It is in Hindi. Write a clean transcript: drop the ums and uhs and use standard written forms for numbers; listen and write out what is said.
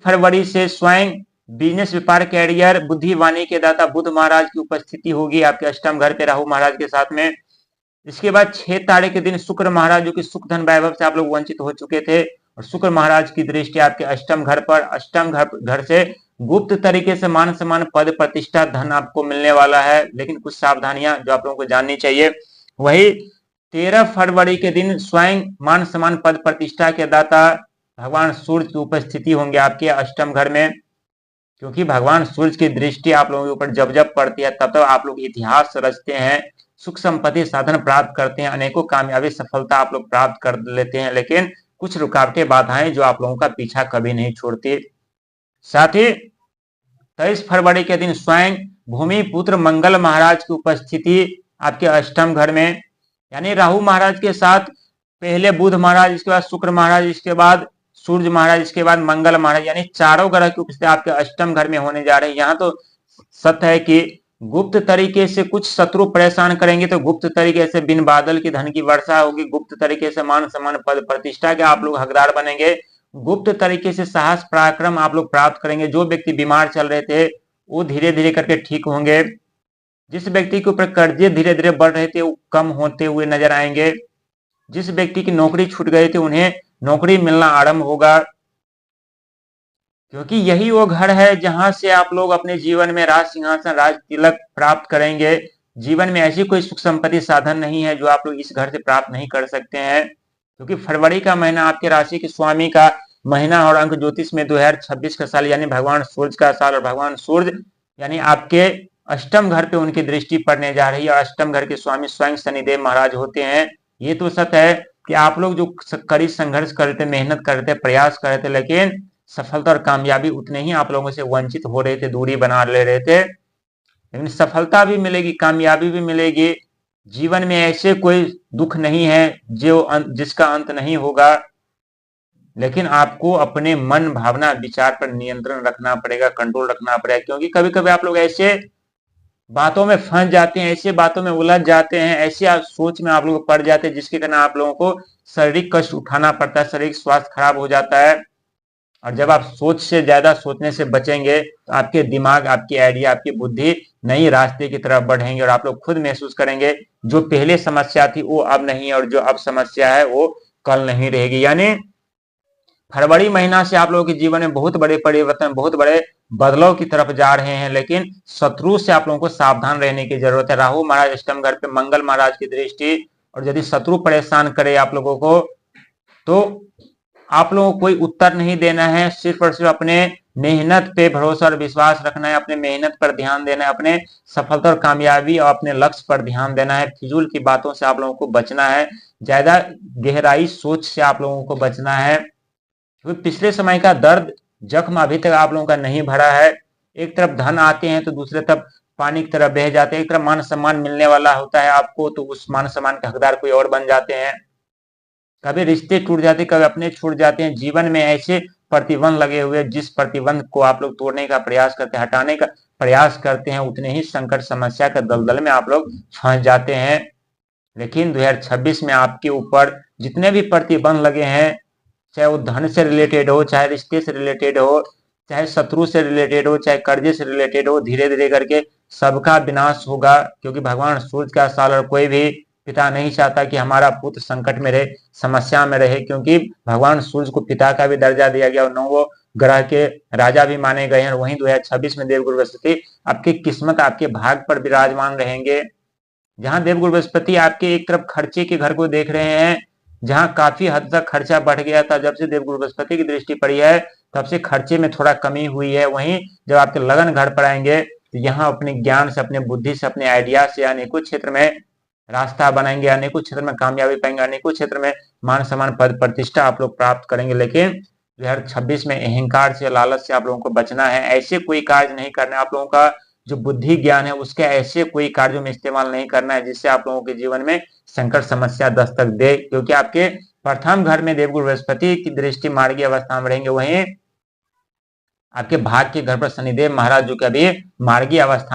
फरवरी से स्वयं बिजनेस, व्यापार, कैरियर, बुद्धि, वाणी के दाता बुध महाराज की उपस्थिति होगी आपके अष्टम घर पे राहु महाराज के साथ में। इसके बाद 6 तारीख के दिन शुक्र महाराज, जो कि सुख धन वैभव से आप लोग वंचित हो चुके थे, और शुक्र महाराज की दृष्टि आपके अष्टम घर पर, अष्टम घर से गुप्त तरीके से मान सम्मान, पद, प्रतिष्ठा, धन आपको मिलने वाला है, लेकिन कुछ सावधानियां जो आप लोगों को जाननी चाहिए। वही 13 फरवरी के दिन स्वयं मान सम्मान, पद, प्रतिष्ठा के दाता भगवान सूर्य की उपस्थिति होंगे आपके अष्टम घर में, क्योंकि भगवान सूर्य की दृष्टि आप लोगों के ऊपर जब जब पड़ती है तब तब आप लोग इतिहास रचते हैं, सुख संपत्ति साधन प्राप्त करते हैं, अनेकों कामयाबी सफलता आप लोग प्राप्त कर लेते हैं, लेकिन कुछ रुकावटें बाधाएं जो आप लोगों का पीछा कभी नहीं छोड़ती। साथ ही 23 फरवरी के दिन स्वयं भूमि पुत्र मंगल महाराज की उपस्थिति आपके अष्टम घर में, यानी राहु महाराज के साथ पहले बुध महाराज, इसके बाद शुक्र महाराज, इसके बाद सूर्य महाराज, इसके बाद मंगल महाराज, यानी चारों ग्रह की उपस्थिति आपके अष्टम घर में होने जा रही है। यहाँ तो सत्य है कि गुप्त तरीके से कुछ शत्रु परेशान करेंगे, तो गुप्त तरीके से बिन बादल की धन की वर्षा होगी, गुप्त तरीके से मान सम्मान, पद, प्रतिष्ठा के आप लोग हकदार बनेंगे, गुप्त तरीके से साहस पराक्रम आप लोग प्राप्त करेंगे। जो व्यक्ति बीमार चल रहे थे वो धीरे धीरे करके ठीक होंगे, जिस व्यक्ति के ऊपर कर्जे धीरे धीरे बढ़ रहे थे वो कम होते हुए नजर आएंगे, जिस व्यक्ति की नौकरी छूट गई थी उन्हें नौकरी मिलना आरंभ होगा, क्योंकि यही वो घर है जहां से आप लोग अपने जीवन में राज सिंहासन, राज तिलक प्राप्त करेंगे। जीवन में ऐसी कोई सुख संपत्ति साधन नहीं है जो आप लोग इस घर से प्राप्त नहीं कर सकते हैं, क्योंकि फरवरी का महीना आपके राशि के स्वामी का महीना और अंक ज्योतिष में 2026 का साल, यानी भगवान सूर्य का साल, और भगवान सूर्य यानी आपके अष्टम घर पे उनकी दृष्टि पड़ने जा रही है। अष्टम घर के स्वामी स्वयं शनिदेव महाराज होते हैं। ये तो सत्य है कि आप लोग जो कड़ी संघर्ष करते, मेहनत करते, प्रयास करते, लेकिन सफलता और कामयाबी उतने ही आप लोगों से वंचित हो रहे थे, दूरी बना ले रहे थे, लेकिन सफलता भी मिलेगी, कामयाबी भी मिलेगी। जीवन में ऐसे कोई दुख नहीं है जिसका अंत नहीं होगा, लेकिन आपको अपने मन, भावना, विचार पर नियंत्रण रखना पड़ेगा, कंट्रोल रखना पड़ेगा, क्योंकि कभी कभी आप लोग ऐसे बातों में फंस जाते हैं, ऐसे बातों में उलझ जाते हैं, ऐसे सोच में आप लोग पड़ जाते हैं जिसके कारण आप लोगों को शारीरिक कष्ट उठाना पड़ता है, शारीरिक स्वास्थ्य खराब हो जाता है। और जब आप सोच से ज्यादा सोचने से बचेंगे तो आपके दिमाग, आपकी आइडिया, आपकी बुद्धि नई रास्ते की तरफ बढ़ेंगे, और आप लोग खुद महसूस करेंगे जो पहले समस्या थी वो अब नहीं, और जो अब समस्या है वो कल नहीं रहेगी। यानी फरवरी महीना से आप लोगों के जीवन में बहुत बड़े परिवर्तन, बहुत बड़े बदलाव की तरफ जा रहे हैं, लेकिन शत्रु से आप लोगों को सावधान रहने की जरूरत है। राहु महाराज अष्टम घर पे, मंगल महाराज की दृष्टि, और यदि शत्रु परेशान करे आप लोगों को तो आप लोगों को कोई उत्तर नहीं देना है, सिर्फ और सिर्फ अपने मेहनत पे भरोसा और विश्वास रखना है, अपने मेहनत पर ध्यान देना है, अपने सफलता और कामयाबी और अपने लक्ष्य पर ध्यान देना है। फिजूल की बातों से आप लोगों को बचना है, ज्यादा गहराई सोच से आप लोगों को बचना है, क्योंकि पिछले समय का दर्द जख्म अभी तक आप लोगों का नहीं भरा है। एक तरफ धन आते हैं तो दूसरे तरफ पानी की तरफ बह जाते हैं, एक तरफ मान सम्मान मिलने वाला होता है आपको तो उस मान सम्मान के हकदार कोई और बन जाते हैं, कभी रिश्ते टूट जाते, कभी अपने छूट जाते हैं। जीवन में ऐसे प्रतिबंध लगे हुए, जिस प्रतिबंध को आप लोग तोड़ने का प्रयास करते हैं, हटाने का प्रयास करते हैं, उतने ही संकट समस्या के दलदल में आप लोग फंस जाते हैं। लेकिन 2026 में आपके ऊपर जितने भी प्रतिबंध लगे हैं, चाहे वो धन से रिलेटेड हो, चाहे रिश्ते से रिलेटेड हो, चाहे शत्रु से रिलेटेड हो, चाहे कर्जे से रिलेटेड हो, धीरे धीरे करके सबका विनाश होगा, क्योंकि भगवान सूर्य का साल, और कोई भी पिता नहीं चाहता कि हमारा पुत्र संकट में रहे, समस्या में रहे, क्योंकि भगवान सूर्य को पिता का भी दर्जा दिया गया और 9 ग्रह के राजा भी माने गए हैं। वहीं 2026 में देवगुरु बृहस्पति आपकी किस्मत, आपके भाग पर विराजमान रहेंगे। जहां देवगुरु बृहस्पति आपके एक तरफ खर्चे के घर को देख रहे हैं, जहां काफी हद तक खर्चा बढ़ गया था, जब से देवगुरु बृहस्पति की दृष्टि पड़ी है तब से खर्चे में थोड़ा कमी हुई है। वहीं जब आपके लगन घर पर आएंगे तो यहाँ अपने ज्ञान से, अपने बुद्धि से, अपने आइडिया से अनेकों क्षेत्र में रास्ता बनाएंगे, अनेकों क्षेत्र में कामयाबी पाएंगे, अनेकों क्षेत्र में मान सम्मान, पद, प्रतिष्ठा आप लोग प्राप्त करेंगे। लेकिन 2026 में अहंकार से, लालच से आप लोगों को बचना है। ऐसे कोई कार्य नहीं करना है, आप लोगों का जो बुद्धि ज्ञान है उसके ऐसे कोई कार्यों में इस्तेमाल नहीं करना है जिससे आप लोगों के जीवन में संकट समस्या दस्तक दे, क्योंकि आपके प्रथम घर में देवगुरु बृहस्पति की दृष्टि मार्गीय अवस्था में रहेंगे। वहीं आपके भाग के घर पर शनिदेव महाराज जो कि अभी मार्गीय अवस्था